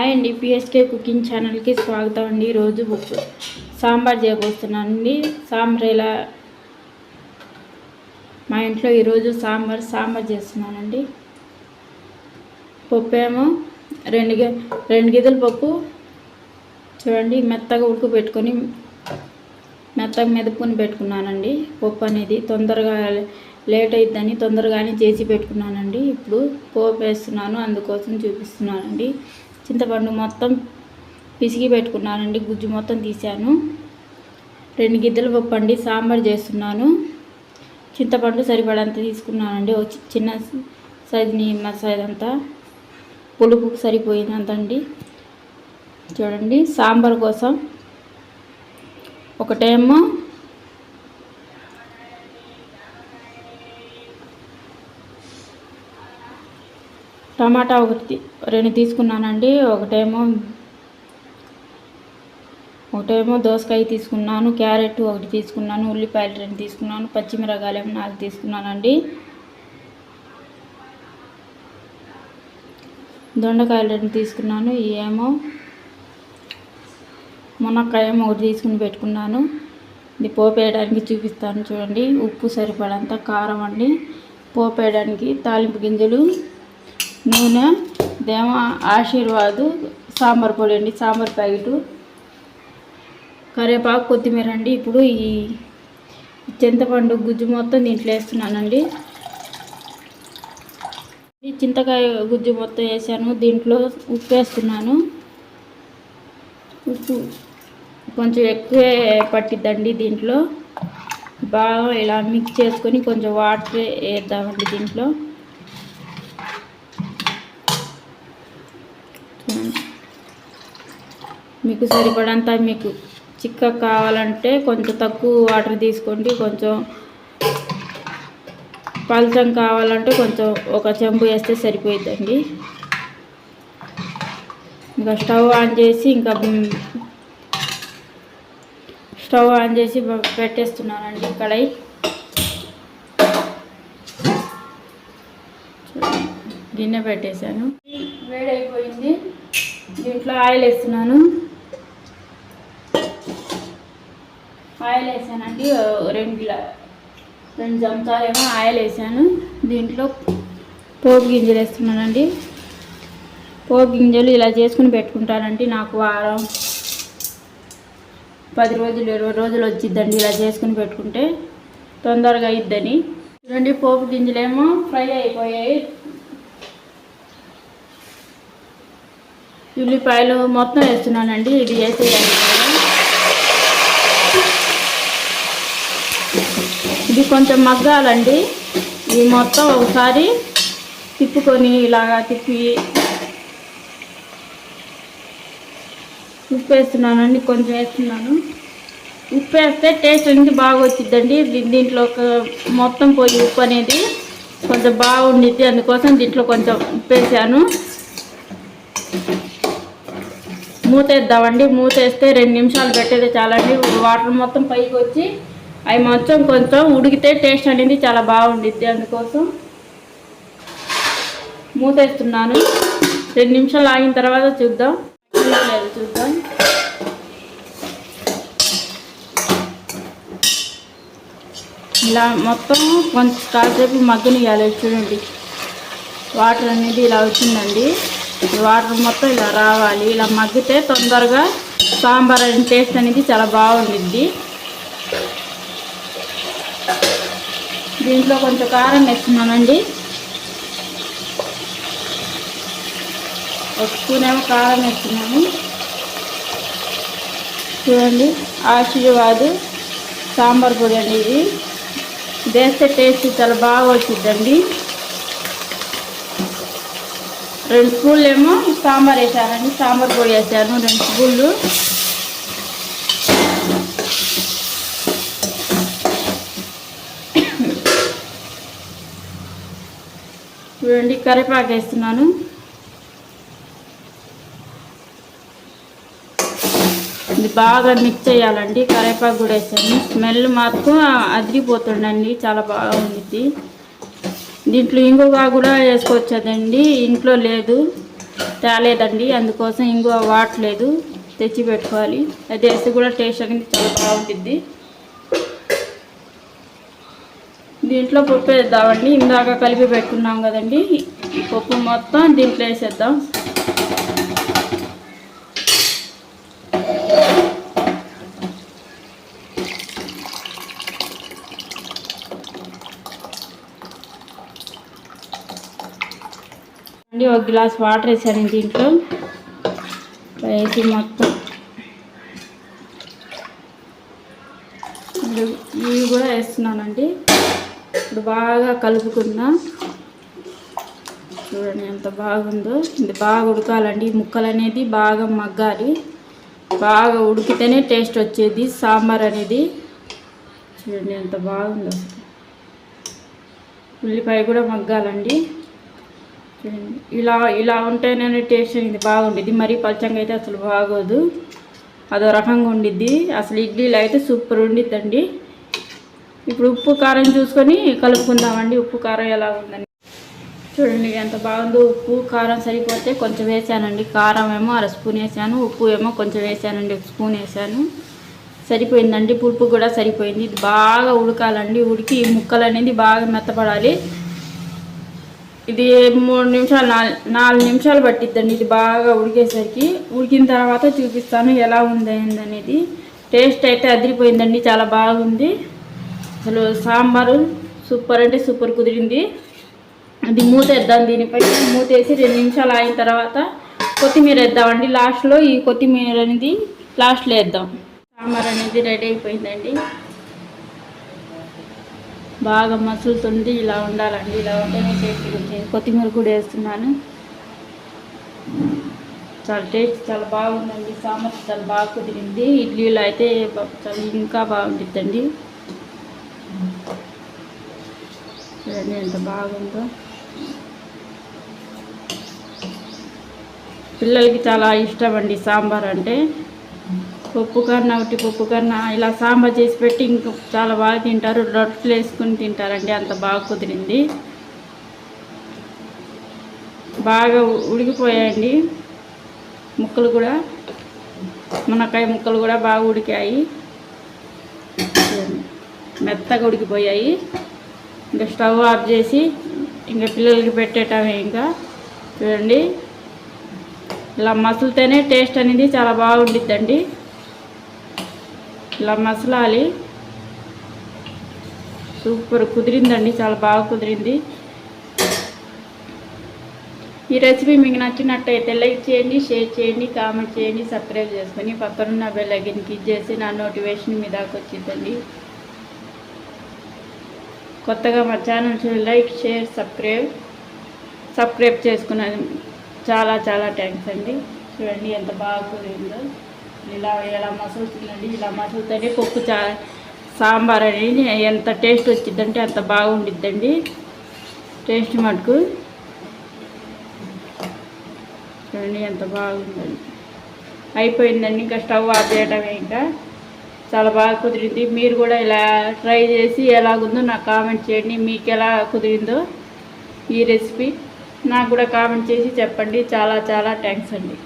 Hi అండి, PSK cooking ఛానల్కి స్వాగతం అండి. ఈరోజు సాంబార్ చేయబోతున్నానండి. సాంబార్ ఇలా మా ఇంట్లో ఈరోజు సాంబార్ చేస్తున్నానండి. పప్పు ఏమో రెండు గిద్దల పప్పు చూడండి, మెత్తగా ఉడకబెట్టుకొని మెత్తగా మెదుపుకొని పెట్టుకున్నానండి. పప్పు అనేది తొందరగా లేట్ అయిద్దని తొందరగానే చేసి పెట్టుకున్నానండి. ఇప్పుడు పోపు వేస్తున్నాను, అందుకోసం చూపిస్తున్నానండి. చింతపండు మొత్తం పిసికి పెట్టుకున్నానండి, గుజ్జు మొత్తం తీసాను. 2 గిద్దల పప్పు అండి, సాంబార్ చేస్తున్నాను. చింతపండు సరిపడంత తీసుకున్నానండి, ఒక చిన్న సైజు నిమ్మకాయ సైజ్ అంతా, పులుపుకు సరిపోయినంత అండి. చూడండి, సాంబార్ కోసం ఒకటేమో టమాటా 2 తీసుకున్నానండి. ఒకటేమో దోసకాయ తీసుకున్నాను, క్యారెట్ 1 తీసుకున్నాను, ఉల్లిపాయలు 2 తీసుకున్నాను, పచ్చిమిరపకాయలు 4 తీసుకున్నానండి, దొండకాయలు 2 తీసుకున్నాను, ఏమో మునక్కాయ 1 తీసుకుని పెట్టుకున్నాను. ఇది పోపు వేయడానికి చూపిస్తాను చూడండి. ఉప్పు సరిపడంత, కారం అండి, పోపు వేయడానికి తాలింపు గింజలు, నూనె, ఇదేమో ఆశీర్వాదు సాంబార్ పొడి అండి, సాంబార్ ప్యాకెటు, కరివేపాకు, కొత్తిమీర అండి. ఇప్పుడు ఈ చింతపండు గుజ్జు మొత్తం దీంట్లో వేస్తున్నానండి. ఈ చింతకాయ గుజ్జు మొత్తం వేసాను, దీంట్లో ఉప్పు వేస్తున్నాను. ఉప్పు కొంచెం ఎక్కువే పట్టిద్దండి. దీంట్లో బాగా ఇలా మిక్స్ చేసుకొని కొంచెం వాటర్ వేద్దామండి. దీంట్లో మీకు సరిపడంత, మీకు చిక్క కావాలంటే కొంచెం తక్కువ వాటర్ తీసుకోండి, కొంచెం పలచం కావాలంటే కొంచెం ఒక చెంబు వేస్తే సరిపోయిద్దండి. ఇంకా స్టవ్ ఆన్ చేసి పెట్టేస్తున్నానండి కడాయి. గిన్నె పెట్టేశాను, వేడైపోయింది. దీంట్లో ఆయిల్ వేస్తున్నాను. ఆయిల్ వేసానండి, 2 చెంచాలేమో ఆయిల్ వేసాను. దీంట్లో పోపు గింజలు వేస్తున్నానండి. పోపు గింజలు ఇలా చేసుకుని పెట్టుకుంటానండి. నాకు వారం 10 రోజులు 20 రోజులు వచ్చిద్దండి ఇలా చేసుకుని పెట్టుకుంటే, తొందరగా అయిద్దని. చూడండి, పోపు గింజలేమో ఫ్రై అయిపోయాయి. ఉల్లిపాయలు మొత్తం వేస్తున్నానండి. ఇది వేసేయాలి, ఇది కొంచెం మగ్గాలండి. ఇది మొత్తం ఒకసారి తిప్పుకొని ఇలాగా తిప్పి ఉప్పు వేస్తున్నానండి, కొంచెం వేస్తున్నాను. ఉప్పు వేస్తే టేస్ట్ అనేది బాగా వచ్చిద్దండి. దీంట్లో మొత్తం పోయి ఉప్పు అనేది కొంచెం బాగుండిద్ది, అందుకోసం దీంట్లో కొంచెం ఉప్పు వేసాను. మూత వేద్దామండి. మూత వేస్తే 2 నిమిషాలు పెట్టేది చాలండి. వాటర్ మొత్తం పైకి వచ్చి అవి మొత్తం కొంచెం ఉడికితే టేస్ట్ అనేది చాలా బాగుండిద్ది, అందుకోసం మూత వేస్తున్నాను. 2 నిమిషాలు ఆగిన తర్వాత చూద్దాం. ఇలా మొత్తం కొంచెం కాసేపు మగ్గనియాలి. చూడండి, వాటర్ అనేది ఇలా వచ్చిందండి. వాటర్ మొత్తం ఇలా రావాలి. ఇలా మగ్గితే తొందరగా సాంబార్ టేస్ట్ అనేది చాలా బాగుండిద్ది. దీంట్లో కొంచెం కారం వేస్తున్నానండి, 1 స్పూన్ ఏమో కారం వేస్తున్నాను. చూడండి, ఆశీర్వాదు సాంబార్ పొడి అండి. ఇది వేస్తే టేస్ట్ చాలా బాగా వచ్చిద్దండి. 2 స్పూన్లు ఏమో సాంబార్ వేసానండి, సాంబార్ పొడి వేసాను 2 స్పూన్లు. చూడండి, కరివేపాకు వేస్తున్నాను. ఇది బాగా మిక్స్ చేయాలండి. కరివేపాకు కూడా వేసాను. స్మెల్ మాత్రం అదిరిపోతుండండి, చాలా బాగా ఉండిద్ది. దీంట్లో ఇంగువ కూడా వేసుకోవచ్చదండి, ఇంట్లో లేదు. తేలేదండి, అందుకోసం ఇంగువ వాడట్లేదు, తెచ్చి పెట్టుకోవాలి. అది వేసి కూడా టేస్ట్ అనేది చాలా బాగుంటుంది. దీంట్లో పప్పు వేద్దామండి. ఇందాక కలిపి పెట్టుకున్నాం కదండి, ఈ పప్పు మొత్తం దీంట్లో వేసేద్దాం. ఒక గ్లాస్ వాటర్ వేసాను దీంట్లో వేసి మొత్తం ఇవి కూడా వేస్తున్నానండి. ఇప్పుడు బాగా కలుపుకున్నా. చూడండి ఎంత బాగుందో. ఇది బాగా ఉడకాలండి, ముక్కలు అనేది బాగా మగ్గాలి. బాగా ఉడికితేనే టేస్ట్ వచ్చేది సాంబార్ అనేది. చూడండి ఎంత బాగుందో. ఉల్లిపాయ కూడా మగ్గాలండి. చూడండి ఇలా ఉంటేనే టేస్ట్ అనేది బాగుండిద్ది. మరీ పచ్చంగా అయితే అసలు బాగోదు, అదో రకంగా ఉండిద్ది. అసలు ఇడ్లీలో అయితే సూపర్ ఉండిద్దండి. ఇప్పుడు ఉప్పు కారం చూసుకొని కలుపుకుందామండి. ఉప్పు కారం ఎలా ఉందని చూడండి ఎంత బాగుందో. ఉప్పు కారం సరిపోతే కొంచెం వేసానండి. కారం ఏమో 1/2 స్పూన్ వేసాను, ఉప్పు ఏమో కొంచెం వేసానండి, 1 స్పూన్ వేసాను. సరిపోయిందండి. పులుపు కూడా సరిపోయింది. ఇది బాగా ఉడకాలండి. ఉడికి ఈ ముక్కలు అనేది బాగా మెత్తపడాలి. ఇది 3 నిమిషాలు 4 నిమిషాలు పట్టిద్దండి ఇది బాగా ఉడికేసరికి. ఉడికిన తర్వాత చూపిస్తాను ఎలా ఉంది అనేది. టేస్ట్ అయితే అదిరిపోయిందండి, చాలా బాగుంది. అసలు సాంబారు సూపర్ అంటే సూపర్ కుదిరింది. అది మూత వేద్దాం. దీనిపై మూత వేసి 2 నిమిషాలు అయిన తర్వాత కొత్తిమీర వేద్దామండి. లాస్ట్లో ఈ కొత్తిమీర అనేది లాస్ట్లో వేద్దాం. సాంబార్ అనేది రెడీ అయిపోయిందండి. బాగా మసులుతుంది. ఇలా ఉండాలండి, ఇలా ఉంటేనే టేస్ట్ వచ్చేది. కొత్తిమీర కూడా వేస్తున్నాను. చాలా టేస్ట్ చాలా బాగుందండి. సాంబార్ చాలా బాగా కుదిరింది. ఇడ్లీలో అయితే చాలా ఇంకా బాగుంటుందండి. చూడండి ఎంత బాగుందో. పిల్లలకి చాలా ఇష్టం అండి సాంబార్ అంటే. పప్పు కన్నా ఉట్టి పప్పు కన్నా ఇలా సాంబార్ చేసి పెట్టి ఇంకా చాలా బాగా తింటారు. రొట్టెలు వేసుకుని తింటారండి, అంత బాగా కుదిరింది. బాగా ఉడికిపోయాయండి ముక్కలు కూడా. మునక్కాయ ముక్కలు కూడా బాగా ఉడికాయి, మెత్తగా ఉడికిపోయాయి. ఇంకా స్టవ్ ఆఫ్ చేసి ఇంకా పిల్లలకి పెట్టేటమే. ఇంకా చూడండి ఇలా మసులుతేనే టేస్ట్ అనేది చాలా బాగుండిద్దండి. ఇలా మసలాలి. సూపర్ కుదిరిందండి, చాలా బాగా కుదిరింది. ఈ రెసిపీ మీకు నచ్చినట్టయితే లైక్ చేయండి, షేర్ చేయండి, కామెంట్ చేయండి, సబ్స్క్రైబ్ చేసుకొని పక్కనున్న బెల్ ఐకాన్ క్లిక్ చేసి నా నోటిఫికేషన్ మీ దాకా వచ్చిందండి. కొత్తగా మా ఛానల్ లైక్ షేర్ సబ్స్క్రైబ్ చేసుకున్నాను. చాలా చాలా థ్యాంక్స్ అండి. చూడండి ఎంత బాగా కుదిరిందో. ఇలా మసులుతుందండి. ఇలా మసులుతూనే పప్పు సాంబార్ అనేది ఎంత టేస్ట్ వచ్చిందంటే అంత బాగుండిద్దండి. టేస్ట్ మటుకు చూడండి ఎంత బాగుందండి. అయిపోయిందండి, ఇంకా స్టవ్ ఆఫ్ చేయడమే. ఇంకా చాలా బాగా కుదిరింది. మీరు కూడా ఇలా ట్రై చేసి ఎలాగుందో నాకు కామెంట్ చేయండి. మీకు ఎలా కుదిరిందో ఈ రెసిపీ నాకు కూడా కామెంట్ చేసి చెప్పండి. చాలా చాలా థ్యాంక్స్ అండి.